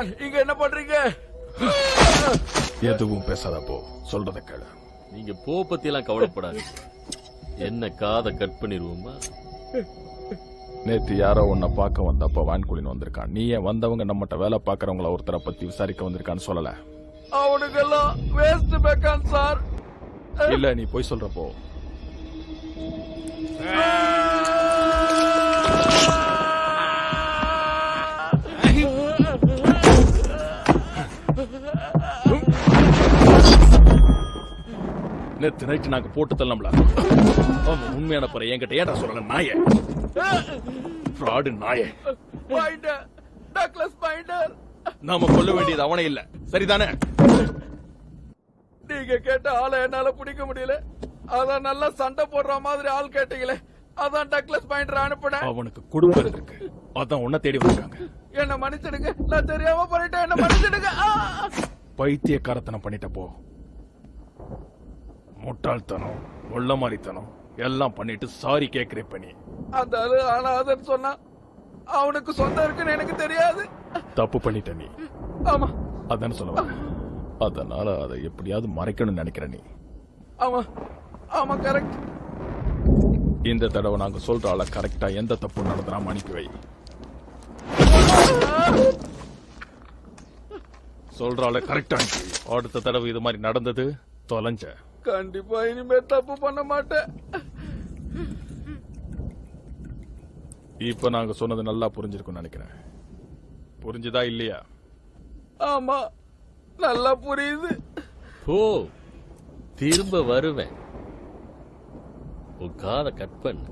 கான், இங்க என்ன பண்றீங்க? எதுவும் பேசாத போ, சொல்றத கேளு. நீங்க போ பத்தி எல்லாம் கவலைப்படாது. என்ன காதை கட் பண்ணிடுவோமா? நேத்து யாரோ உன்னை பார்க்க வந்தப்ப வான்குழின்னு வந்திருக்கான். நீ ஏன் வந்தவங்க நம்மகிட்ட வேலை பாக்குறவங்கள ஒருத்தரை பத்தி விசாரிக்க வந்திருக்கான்னு சொல்லல? அவனுக்கெல்லாம் வேஸ்ட் பேக்கான் சார். இல்ல, நீ போய் சொல்றப்போ. நேத்து நைட்டு நாங்க போட்டு தள்ளம்ல, உண்மையான பற என்கிட்ட ஏன்டா சொல்லல? நாயே, ஃப்ராடு நாயே. Douglas binder. நாம கொல்ல வேண்டியது அவனே இல்ல, சரிதானே? நீங்க கேட்ட ஆளை என்னால பிடிக்க முடியல. அதான் நல்லா சண்டை போடுற மாதிரி ஆள் கேட்டீங்களே, அதான் டக்ளஸ் பைண்டர் அனுப்புனேன். அவனுக்கு குடும்பம் இருக்கு, அதான் உன்னை தேடி வந்தாங்க. என்ன மன்னிச்சிடுங்க, நான் தெரியாம பண்ணிட்டேன், என்ன மன்னிச்சிடுங்க. பைத்தியக்காரத்தனம் பண்ணிட்ட போ. முட்டாள்தனம், முள்ள மாதிரித்தனம் எல்லாம் பண்ணிட்டு சாரி கேக்குறே பண்ணி. அந்த ஆளு ஆனாதன்னு சொன்னா அவனுக்கு சொந்தம் இருக்குன்னு எனக்கு தெரியாது. தப்பு பண்ணிட்ட நீ. ஆமா, அதான் சொல்லுவ. அதனால அதை எப்படியாவது மறைக்கணும்னு நினைக்கிற நீ. ஆமா ஆமா, கரெக்ட். இந்த தடவை நாங்க சொல்ற ஆள கரெக்டா எந்த தப்பு நடந்தாம அனுப்பி வை. சொல்ற ஆள கரெக்டா அனுப்பி. அடுத்த தடவை இது மாதிரி நடந்தது தொலைஞ்ச. கண்டிப்பா இனிமே தப்பு பண்ண மாட்டேன். இப்ப நாங்க சொன்னது நல்லா புரிஞ்சிருக்கும் நினைக்கிறேன். புரிஞ்சுதா இல்லையா? ஆமா, நல்லா புரியுது. போ, திரும்ப வருவேன். உன் காதை கட் பண்ணு.